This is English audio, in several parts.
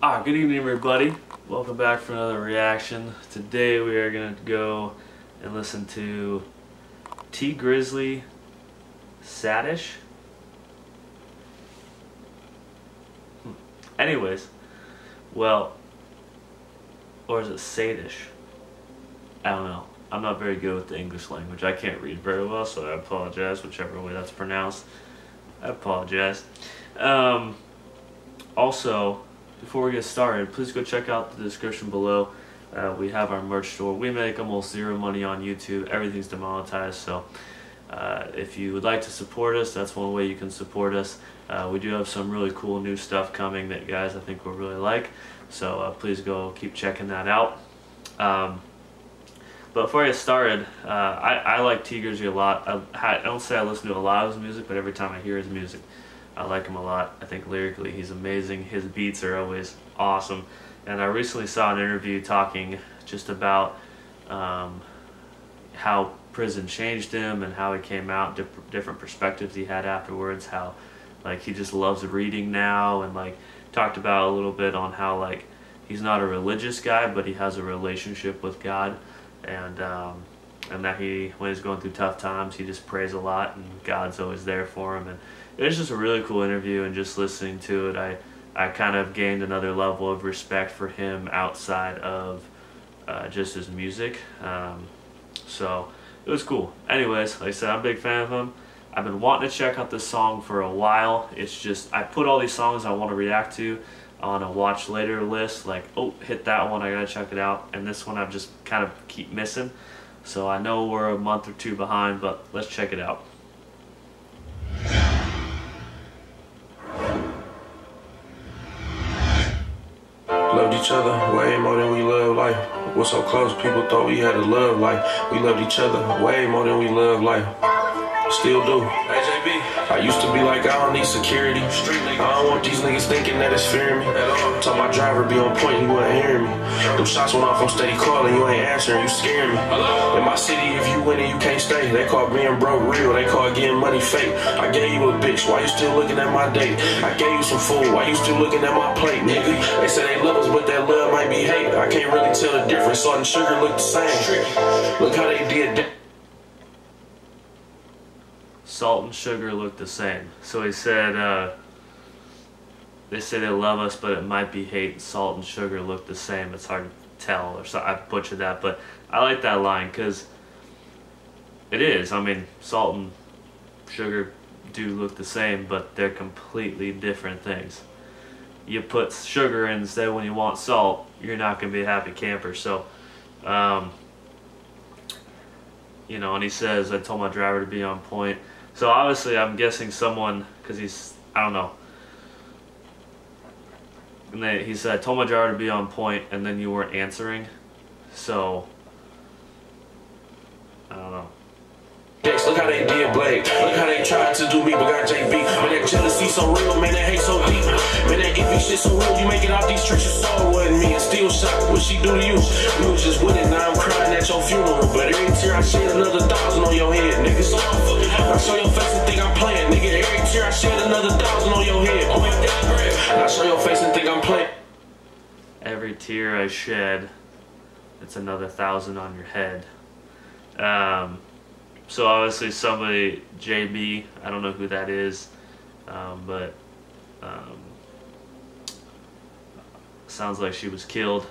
Good evening, everybody. Welcome back for another reaction. Today we are going to go and listen to Tee Grizzley Saddish. Anyways, well, or is it Sadish? I don't know. I'm not very good with the English language. I can't read very well, so I apologize, whichever way that's pronounced. I apologize. Also, before we get started, please go check out the description below. We have our merch store. We make almost zero money on YouTube. Everything's demonetized, so if you would like to support us, that's one way you can support us. We do have some really cool new stuff coming that you guys I think will really like, so please go keep checking that out. But before I get started, I like Tee Grizzley a lot. I don't say I listen to a lot of his music, but every time I hear his music, I like him a lot. I think lyrically he's amazing. His beats are always awesome. And I recently saw an interview talking just about how prison changed him and how he came out, different perspectives he had afterwards, how like he just loves reading now, and like talked about a little bit on how like he's not a religious guy, but he has a relationship with God, and that when he's going through tough times, he just prays a lot and God's always there for him. And it was just a really cool interview, and just listening to it, I kind of gained another level of respect for him outside of just his music. So it was cool. Anyways, like I said, I'm a big fan of him. I've been wanting to check out this song for a while. It's just, I put all these songs I want to react to on a watch later list, like, oh, hit that one, I gotta check it out. And this one I've just kind of keep missing. So I know we're a month or two behind, but let's check it out. Loved each other way more than we love life. We're so close, people thought we had a love life. We loved each other way more than we love life. Still do. I used to be like, I don't need security. I don't want these niggas thinking that it's fearing me. Told my driver be on point, he wasn't hearing me. Them shots went off, I'm steady calling, you ain't answering, you scaring me. In my city, if you win it, you can't stay. They call being broke real, they call getting money fake. I gave you a bitch, why you still looking at my date? I gave you some food, why you still looking at my plate, nigga? They say they love us, but that love might be hate. I can't really tell the difference, salt and sugar look the same. Look how they did that. Salt and sugar look the same. So he said, they say they love us, but it might be hate. Salt and sugar look the same. It's hard to tell, or so I butchered that, but I like that line because it is. I mean, salt and sugar do look the same, but they're completely different things. You put sugar in instead when you want salt, you're not going to be a happy camper. So, you know, and he says, I told my driver to be on point. So obviously I'm guessing someone, because he's, I don't know. And he said, I told my driver to be on point, and then you weren't answering. So, I don't know. Look how they did Blake. Look how they tried to do me, but got JB. Man, that jealousy so real, man, that hate so deep. Man, that iffy shit so real, you make it out these streets, you saw it wasn't me. And still shocked, what she do to you? We was just with it, now I'm crying at your funeral. But every tear I shed, another 1,000 on your head, nigga. So I'm fucking I show your face and think I'm playing, nigga. Every tear I shed, another 1,000 on your head. Oh, I show your face and think I'm playing. Every tear I shed, it's another 1,000 on your head. So obviously somebody, JB, I don't know who that is, but sounds like she was killed.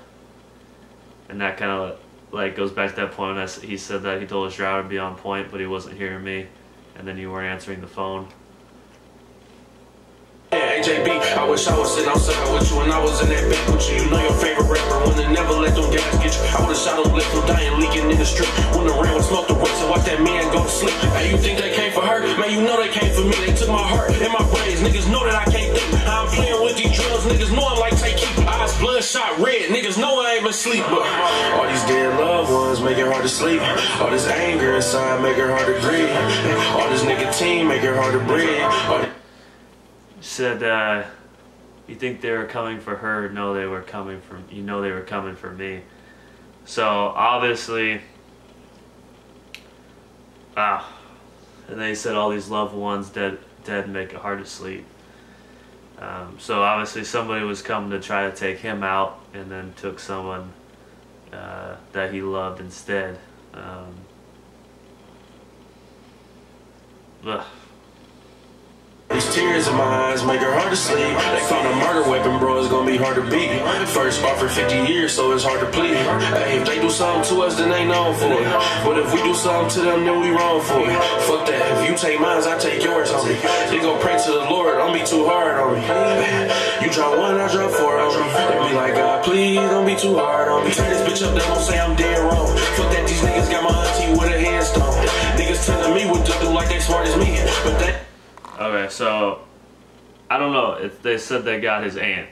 And that kind of like goes back to that point when he said that he told his driver to be on point, but he wasn't hearing me, and then you weren't answering the phone. JB, I wish I was sitting outside with you and I was in that bed with you. You know your favorite rapper, wanna never let them gas get you. I would've shot them, left them dying, leaking in the street. When the rain would smoke the woods and watch that man go to sleep. Hey, you think they came for her? Man, you know they came for me. They took my heart and my brains. Niggas know that I can't think. I'm playing with these drugs, niggas know I'm like take keep. Eyes bloodshot red, niggas know I ain't been sleep. But all these dead loved ones make it hard to sleep. All this anger inside make it hard to breathe. All this nicotine make it hard to breathe. Said, you think they were coming for her? No, they were coming for, you know, they were coming for me. So obviously, and they said all these loved ones dead make it hard to sleep. So obviously somebody was coming to try to take him out, and then took someone that he loved instead. Ugh. These tears in my eyes make her hard to sleep. They found a murder weapon, bro, it's gonna be hard to beat. First fought for 50 years, so it's hard to plead. Hey, if they do something to us, then they known for it. But if we do something to them, then we wrong for it. Fuck that, if you take mine, I take yours on me. They gon' pray to the Lord, don't be too hard on me. You drop one, I drop four on me. They be like, God, please, don't be too hard on me. Turn this bitch up, they gon' say I'm dead wrong. Fuck that, these niggas got my auntie with a headstone. Niggas telling me what to do like they smart as me. But they... Okay, so I don't know if they said they got his aunt,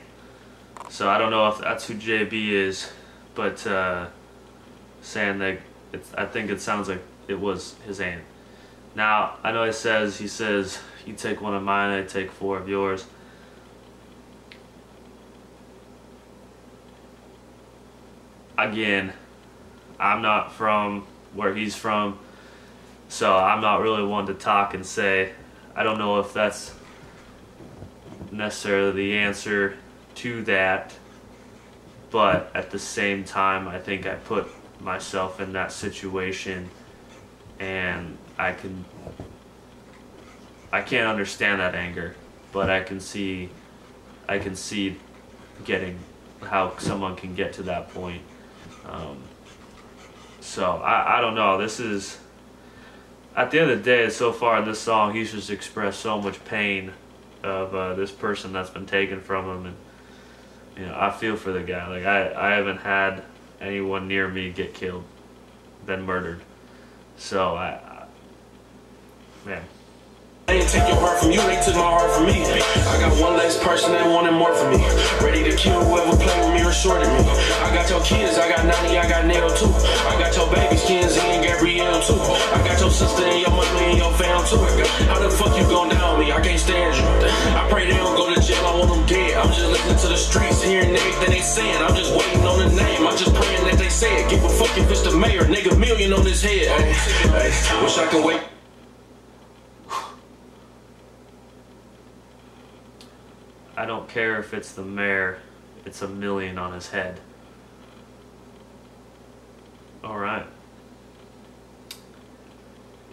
so I don't know if that's who JB is, but saying that I think it sounds like it was his aunt. Now I know he says you take one of mine, I take 4 of yours. Again, I'm not from where he's from, so I'm not really one to talk and say. I don't know if that's necessarily the answer to that, but at the same time, I think I put myself in that situation, and I can't understand that anger, but I can see getting how someone can get to that point. So I don't know. This is, at the end of the day, so far in this song, he's just expressed so much pain of this person that's been taken from him, and you know, I feel for the guy. Like I haven't had anyone near me get killed, been murdered. So man. They ain't take your heart from you, they took my heart from me. I got one less person that wanted more from me. Ready to kill whoever played with me or shorted me. I got your kids, I got 90, I got Nail too. I got your babies, Kenzie and Gabrielle too. I got your sister and your mother and your fam too. How the fuck you gon' down me? I can't stand you. I pray they don't go to jail, I want them dead. I'm just listening to the streets, hearing everything they saying. I'm just waiting on the name, I'm just praying that they say it. Give a fuck if it's the mayor, nigga, million on his head. Ay, wish I could wait. I don't care if it's the mayor, it's $1 million on his head. Alright.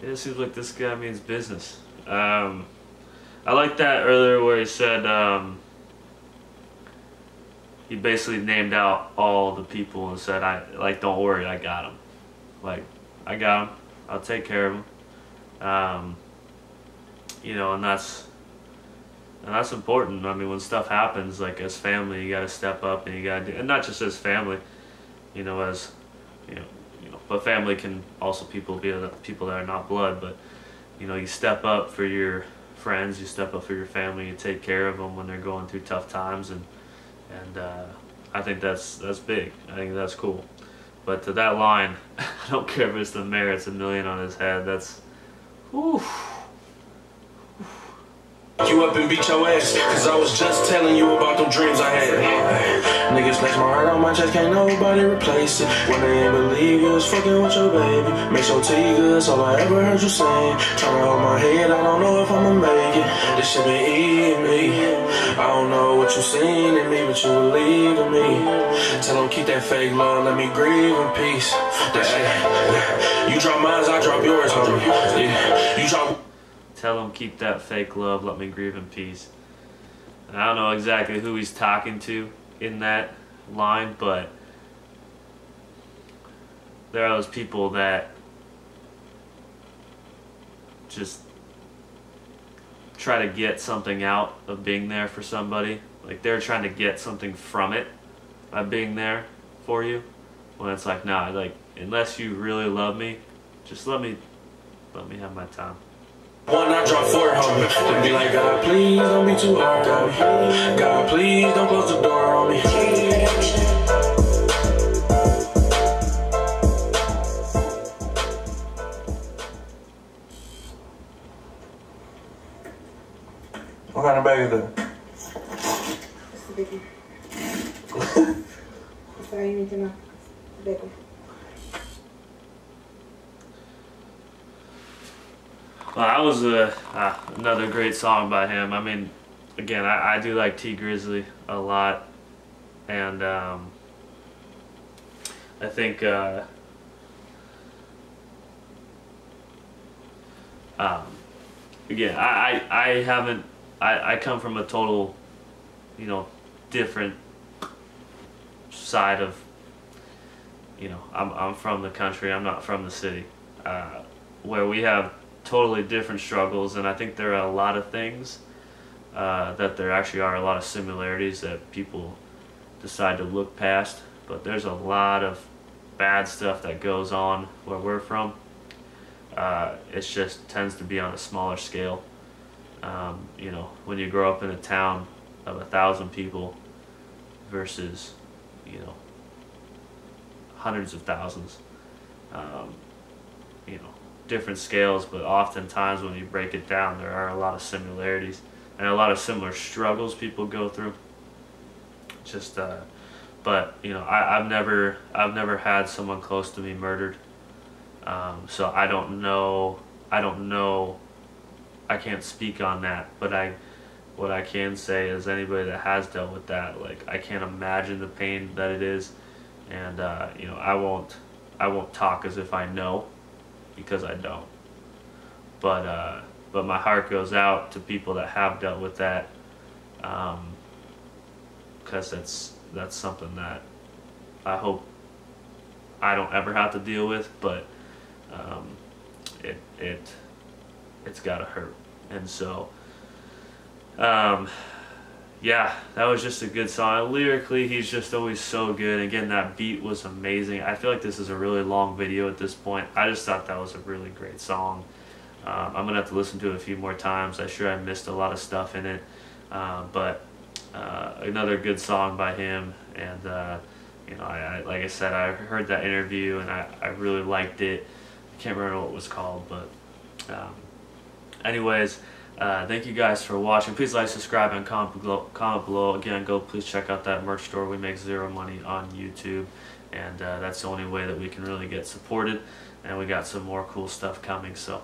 Yeah, it seems like this guy means business. I like that earlier where he said, he basically named out all the people and said, don't worry, I got him. Like, I got him, I'll take care of him. You know, and that's important. I mean, when stuff happens, like as family, you got to step up, and you got to do, and not just as family, you know, as you know, but family can also be the people that are not blood, but you know, you step up for your friends, you step up for your family, you take care of them when they're going through tough times, and I think that's big. I think that's cool. But to that line, I don't care if it's the mayor, it's $1 million on his head. That's, whew. You up and beat your ass, cause I was just telling you about them dreams I had. Niggas snatch my heart on my chest, can't nobody replace it. When they ain't believe you was fucking with your baby. Make sure tea good, that's all I ever heard you saying. Tryna hold my head, I don't know if I'ma make it. This shit been eating me. I don't know what you seen in me, but you believe in me. Tell them keep that fake love, let me grieve in peace. You drop mine, I drop yours, homie. Yeah. You drop. Tell him keep that fake love, let me grieve in peace. And I don't know exactly who he's talking to in that line, but there are those people that just try to get something out of being there for somebody. Like they're trying to get something from it by being there for you. When it's like, nah, like unless you really love me, just let me have my time. One, I drop 4, homie. Then be like, God, please don't be too hard on me. God, please don't close the door on me. What kind of bag is that? It's a big one. That's all you need to know. It's a big one. Well, that was another great song by him. I mean, again, I do like T Grizzly a lot, and I think again, I haven't, I come from a total, you know, different side of, you know, I'm from the country, I'm not from the city, where we have totally different struggles, and I think there are a lot of things that there actually are a lot of similarities that people decide to look past, but there's a lot of bad stuff that goes on where we're from. It just tends to be on a smaller scale. You know, when you grow up in a town of 1,000 people versus, you know, hundreds of thousands, you know, different scales, but oftentimes when you break it down, there are a lot of similarities and a lot of similar struggles people go through. Just, but you know, I've never had someone close to me murdered, so I don't know. I can't speak on that, but what I can say is anybody that has dealt with that, like, I can't imagine the pain that it is, and you know, I won't talk as if I know, because I don't. But my heart goes out to people that have dealt with that, because that's something that I hope I don't ever have to deal with, but it's gotta hurt. And so yeah, that was just a good song. Lyrically, he's just always so good. Again, that beat was amazing. I feel like this is a really long video at this point. I just thought that was a really great song. I'm gonna have to listen to it a few more times. I'm sure I missed a lot of stuff in it, but another good song by him. And you know, I like I said, I heard that interview and I really liked it. I can't remember what it was called, but anyways, thank you guys for watching. Please like, subscribe, and comment below. Again, please check out that merch store. We make zero money on YouTube, and that's the only way that we can really get supported, and we got some more cool stuff coming, so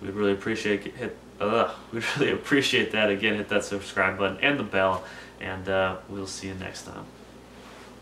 we'd really appreciate we'd really appreciate that. Again, hit that subscribe button and the bell, and we'll see you next time.